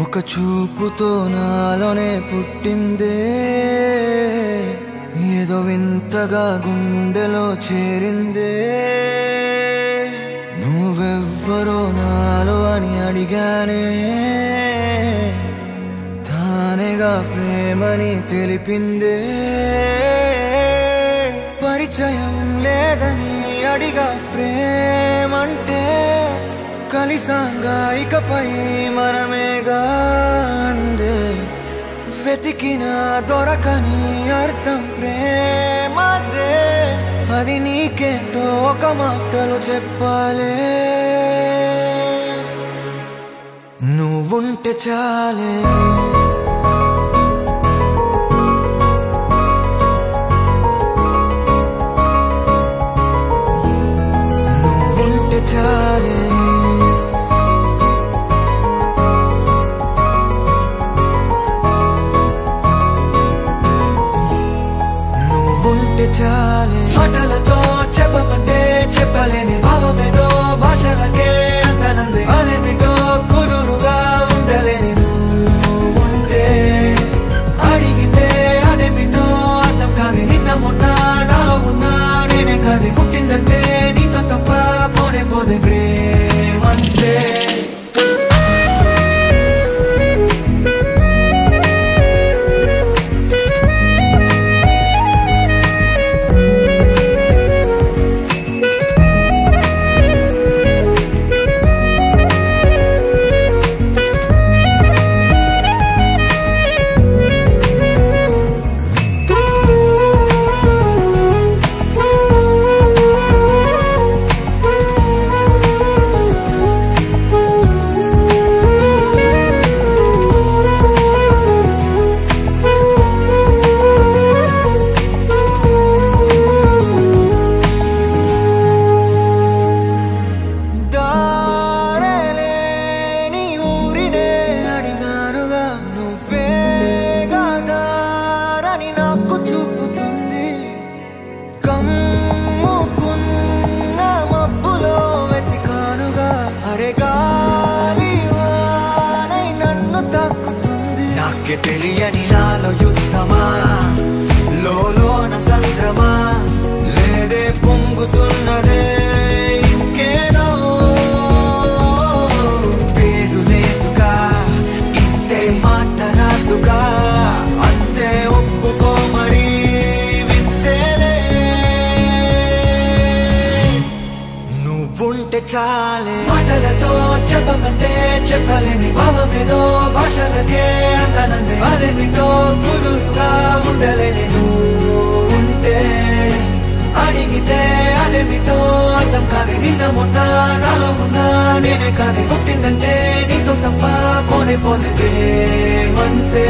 ఒక చూపుతో నాలోనే పుట్టిందే ఏదో వింతగా గుండెలో చేరిందే నువ్వెవ్వరో నాలో అని అడిగానే తానేగా ప్రేమని తెలిపిందే పరిచయం లేదని అడిగా ప్రేమంటే కలిసాంగా ఇకపై మనమేగా అందే వెతికినా దొరకని అర్థం ప్రేమదే అది నీకేంటో ఒక మాటలో చెప్పాలే నువ్వుంటే చాలే నువ్వుంటే చాలే నువ్వుంటే చాలే మాటలతో చెప్పమంటే చెప్పలేని భావమేదో భాషలకే అందనంది అదేమిటో కుదురుగా ఉండలేని నువ్వుంటే అడిగితే అదేమిటో అర్థం కాదు నిన్న మొన్న నాలో ఉన్నా నేనే కాదు పుట్టిందంటే నీతో తప్ప పోనే పోదే ప్రేమంతే నాకే తెలియని నాలో యుద్ధమా లోన సంద్రమా లేదే పొంగుతున్నదే ఇంకేదో పేరు లేదుగా ఇంతే మాట రాదుగా అంతే ఒప్పుకో మరి వింతేలే నువ్వుంటే చాలే మాటలతో చెప్పమంటే చెప్పలేని భావమేదో భాషలకే అందనందే అదేమిటో కుదురుగా ఉండలేని నువ్వుంటే అడిగితే అదేమిటో అర్థం కాదు నిన్న మొన్న నాలో ఉన్నా నేనే కాదు పుట్టిందంటే నీతో తప్ప పోనే పోతే ప్రేమంతే